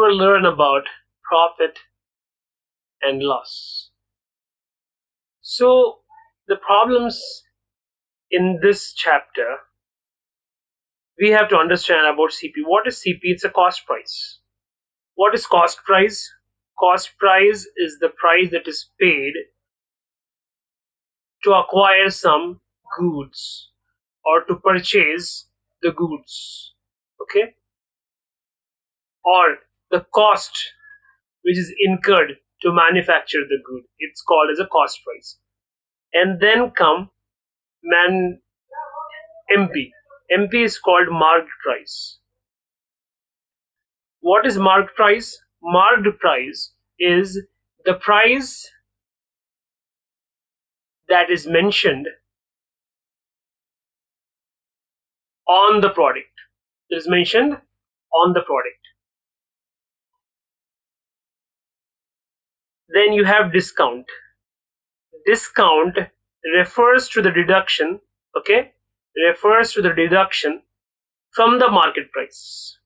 ever learn about profit and loss? So the problems in this chapter, we have to understand about CP. What is CP? It's a cost price. What is cost price? Cost price is the price that is paid to acquire some goods or to purchase the goods. Okay? Or the cost which is incurred to manufacture the good. It's called as a cost price. And then come MP. MP is called marked price. What is marked price? Marked price is the price that is mentioned on the product. It is mentioned on the product. Then you have discount. Discount refers to the deduction, okay? Refers to the deduction from the market price.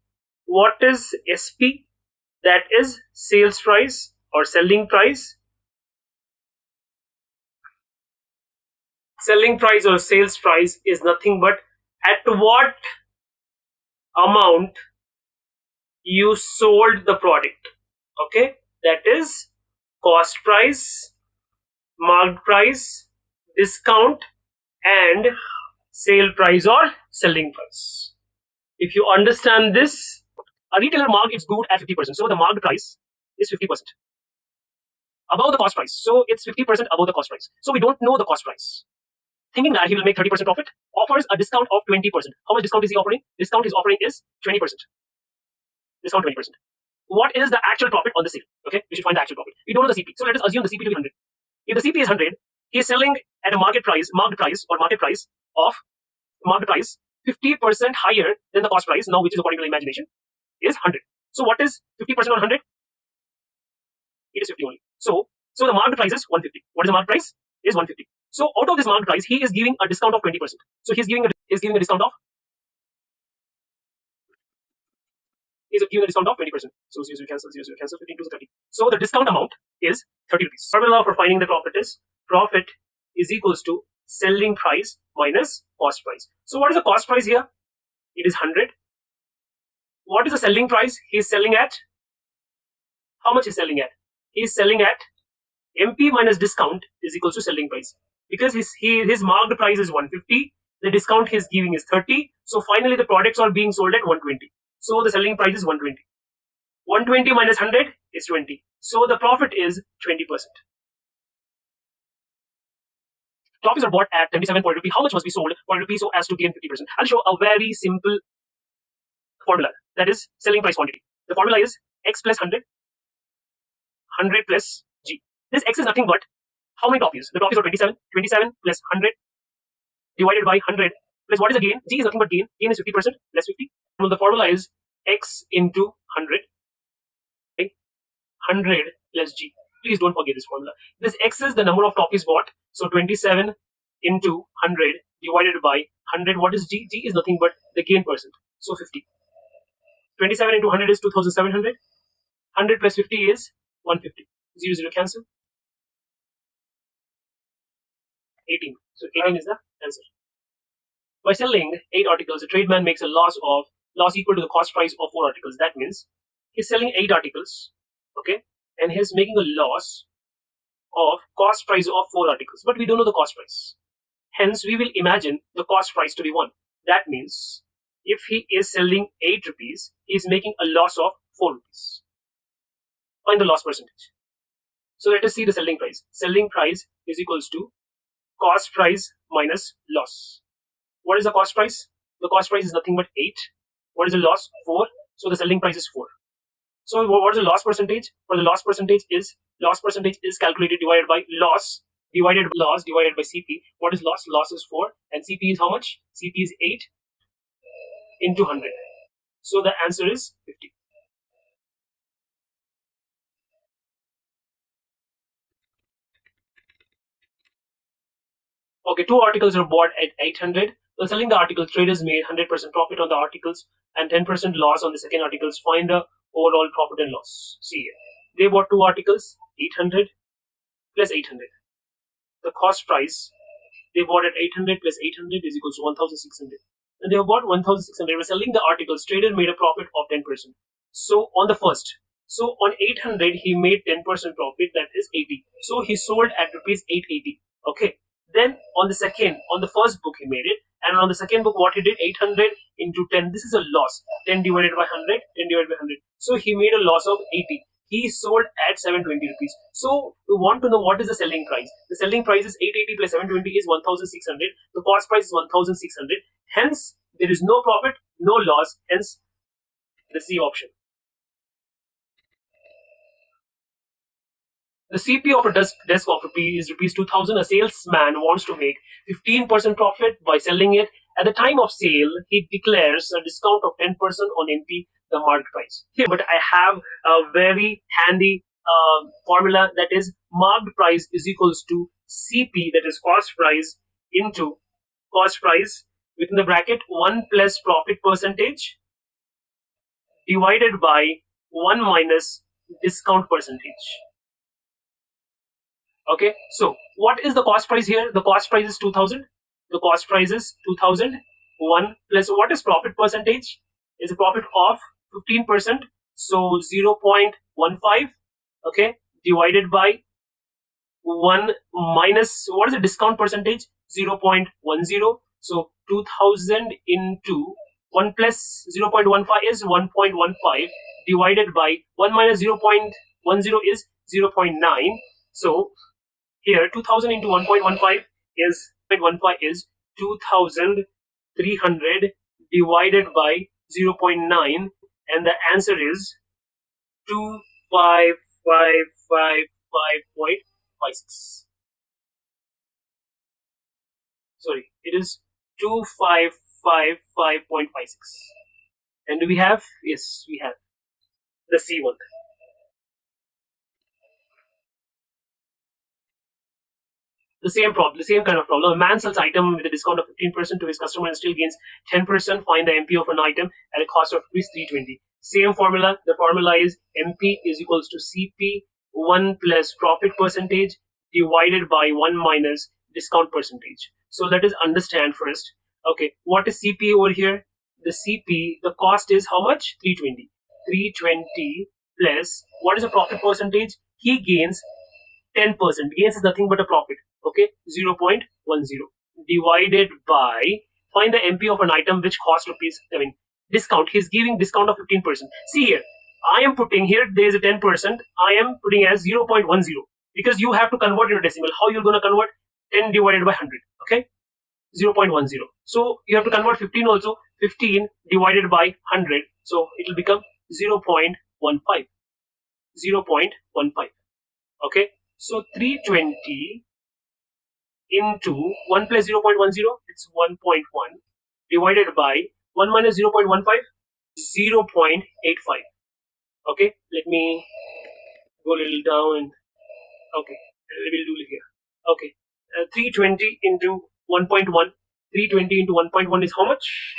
What is SP? That is sales price or selling price. Selling price or sales price is nothing but at what amount you sold the product. Okay, that is cost price, marked price, discount, and sale price or selling price. If you understand this, a retailer marked its good at 50%. So the marked price is 50% above the cost price. So it's 50% above the cost price. So we don't know the cost price. Thinking that he will make 30% profit, offers a discount of 20%. How much discount is he offering? Discount he's offering is 20%. Discount 20%. What is the actual profit on the sale? Okay, we should find the actual profit. We don't know the CP. So let us assume the CP to be 100. If the CP is 100, he is selling at a market price of 50% higher than the cost price, now which is according to the imagination, is 100. So what is 50% on 100? It is 50 only. So the market price is 150. What is the market price? Is 150. So out of this market price, he is giving a discount of 20%. So he's giving a discount of 20%. So 0 cancel, 15 to 30. So the discount amount is 30 rupees. Formula for finding the profit is profit is equals to selling price minus cost price. So what is the cost price here? It is 100. What is the selling price? He is selling at, how much is selling at? He is selling at MP minus discount is equals to selling price. Because his marked price is 150, the discount he is giving is 30. So finally the products are being sold at 120. So the selling price is 120. 120 minus 100 is 20. So the profit is 20%. Copies are bought at 27 per rupee. How much must be sold per rupee so as to gain 50%? I'll show a very simple formula. That is selling price quantity. The formula is X plus 100, 100 plus G. This X is nothing but how many copies? The copies are 27. 27 plus 100 divided by 100 plus what is the gain? G is nothing but gain. Gain is 50% less 50. Well, the formula is X into 100. Okay? 100 plus G. Please don't forget this formula. This X is the number of copies bought. So 27 into 100 divided by 100. What is G? G is nothing but the gain percent. So 50. 27 into 100 is 2700. 100 plus 50 is 150. 0, 0 cancel. 18. So 18 is the answer. By selling 8 articles, a tradesman makes a loss equal to the cost price of 4 articles. That means he's selling 8 articles, okay, and he's making a loss of cost price of 4 articles. But we don't know the cost price. Hence, we will imagine the cost price to be 1. That means if he is selling 8 rupees, he is making a loss of 4 rupees. Find the loss percentage. So let us see the selling price. Selling price is equals to cost price minus loss. What is the cost price? The cost price is nothing but 8. What is the loss? 4. So the selling price is 4. So what is the loss percentage? For the loss percentage is calculated divided by loss divided by CP. What is loss? Loss is 4 and CP is how much? CP is 8 into 100. So the answer is 50. Okay, 2 articles are bought at 800. So selling the article, traders made 100% profit on the articles and 10% loss on the second articles. Find the overall profit and loss. See here, they bought two articles, 800 plus 800. The cost price, they bought at 800 plus 800 is equals to 1600. And they have bought 1600. We're selling the articles. Trader made a profit of 10%. So on the first, so on 800 he made 10% profit, that is 80. So he sold at rupees 880. Okay. Then on the second, on the first book he made it, and on the second book what he did, 800 into 10. This is a loss. 10 divided by 100, 10 divided by 100. So he made a loss of 80. He sold at 720 rupees. So we want to know what is the selling price. The selling price is 880 plus 720 is 1600. The cost price is 1600. Hence, there is no profit, no loss. Hence, the C option. The CP of a desk of rupees 2000. A salesman wants to make 15% profit by selling it. At the time of sale, he declares a discount of 10% on MP, the market price. Here, but I have a very handy formula, that is market price is equals to CP, that is cost price, into cost price within the bracket 1 plus profit percentage divided by 1 minus discount percentage. Okay, so what is the cost price here? The cost price is 2000. The cost price is 2000. 1 plus what is profit percentage? Is a profit of 15%. So 0.15. Okay, divided by 1 minus what is the discount percentage? 0.10. So 2000 into 1 plus 0.15 is 1.15 divided by 1 minus 0.10 is 0.9. So here 2000 into 1.15 is 2300 divided by 0.9, and the answer is 25555.56. Sorry, it is 2555.56. And do we have? Yes, we have the C one. The same problem, the same kind of problem. A man sells item with a discount of 15% to his customer and still gains 10%. Find the MP of an item at a cost of rupees 320. Same formula. The formula is MP is equals to CP 1 plus profit percentage divided by 1 minus discount percentage. So let us understand first. Okay, what is CP over here? The CP, the cost is how much? 320. 320 plus what is the profit percentage? He gains 10%. Gains is nothing but a profit. Okay, 0.10 divided by, find the MP of an item which cost rupees, discount. He's giving discount of 15%. See here, I am putting here, there is a 10%. I am putting as 0.10 because you have to convert into decimal. How you're going to convert? 10 divided by 100. Okay, 0.10. So you have to convert 15 also. 15 divided by 100. So it will become 0.15. 0.15. Okay, so 320 into 1 plus 0.10, it's 1.1 divided by 1 minus 0.15, 0.85. Okay, let me go a little down. Okay, we'll do it here. Okay, 320 into 1.1, 320 into 1.1 is how much?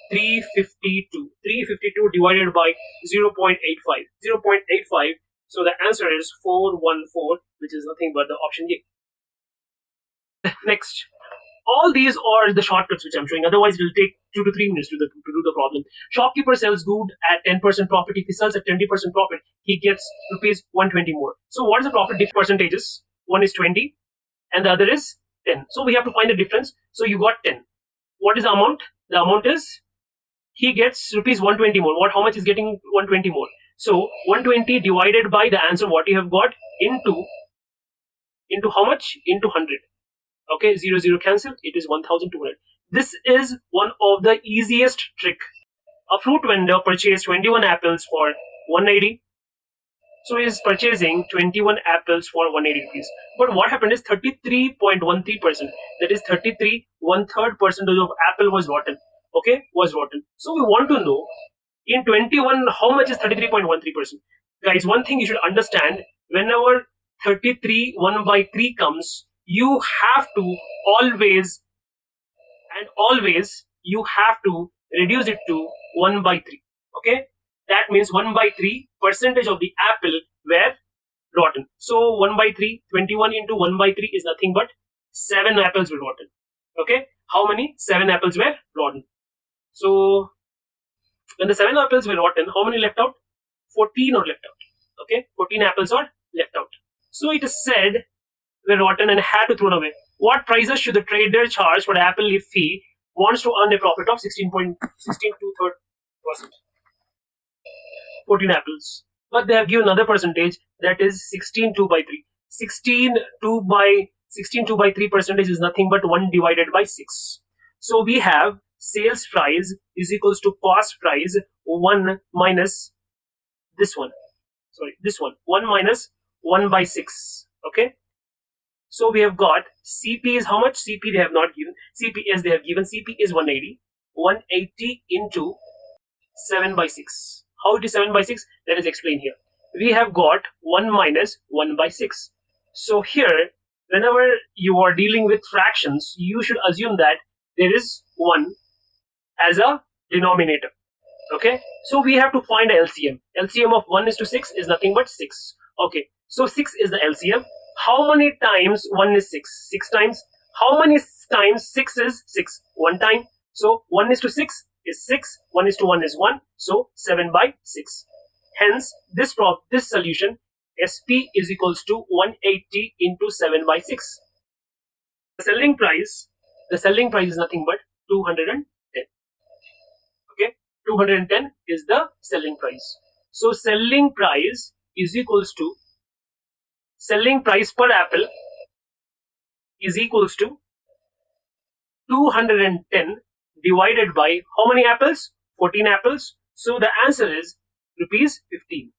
352. 352 divided by 0.85. 0.85. So the answer is 414, which is nothing but the option A. Next, all these are the shortcuts which I'm showing. Otherwise, it will take 2 to 3 minutes to do the problem. Shopkeeper sells good at 10% profit. If he sells at 20% profit, he gets rupees 120 more. So what is the profit percentages? One is 20 and the other is 10. So we have to find the difference. So you got 10. What is the amount? The amount is he gets rupees 120 more. How much is getting 120 more? So 120 divided by the answer what you have got into how much? Into 100. Okay, 0 0 cancel. It is 1200. This is one of the easiest trick. A fruit vendor purchased 21 apples for 180. So he is purchasing 21 apples for 180 rupees. But what happened is 33.13%. That is 33 1/3 percentage of apple was rotten. Okay, was rotten. So we want to know in 21 how much is 33.13%. Guys, one thing you should understand: whenever 33 1 by 3 comes, you have to always you have to reduce it to 1 by 3. Okay, That means 1 by 3 percentage of the apple were rotten. So 1 by 3, 21 into 1 by 3 is nothing but 7 apples were rotten. Okay, how many? 7 apples were rotten. So when the 7 apples were rotten, how many left out? 14 are left out. Okay, 14 apples are left out. So it is said were rotten and had to throw away. What prices should the trader charge for the apple if he wants to earn a profit of 16.16 2/3%? 14 apples. But they have given another percentage, that is 16 2 by 3. 16 2 by 3 percentage is nothing but 1 divided by 6. So we have sales price is equals to cost price 1 minus this one. Sorry, this one. 1 minus 1 by 6. Okay. So we have got CP is how much? CP they have not given. CP as they have given. CP is 180. 180 into 7 by 6. How it is 7 by 6? Let us explain here. We have got 1 minus 1 by 6. So here, whenever you are dealing with fractions, you should assume that there is 1 as a denominator. Okay. So we have to find a LCM. LCM of 1 is to 6 is nothing but 6. Okay. So 6 is the LCM. How many times 1 is 6? 6 times. How many times 6 is 6? 1 time. So 1 is to 6 is 6. 1 is to 1 is 1. So 7 by 6. Hence, this solution SP is equals to 180 into 7 by 6. The selling price is nothing but 210. Okay, 210 is the selling price. So selling price is equals to selling price per apple is equals to 210 divided by how many apples? 14 apples. So the answer is rupees 15.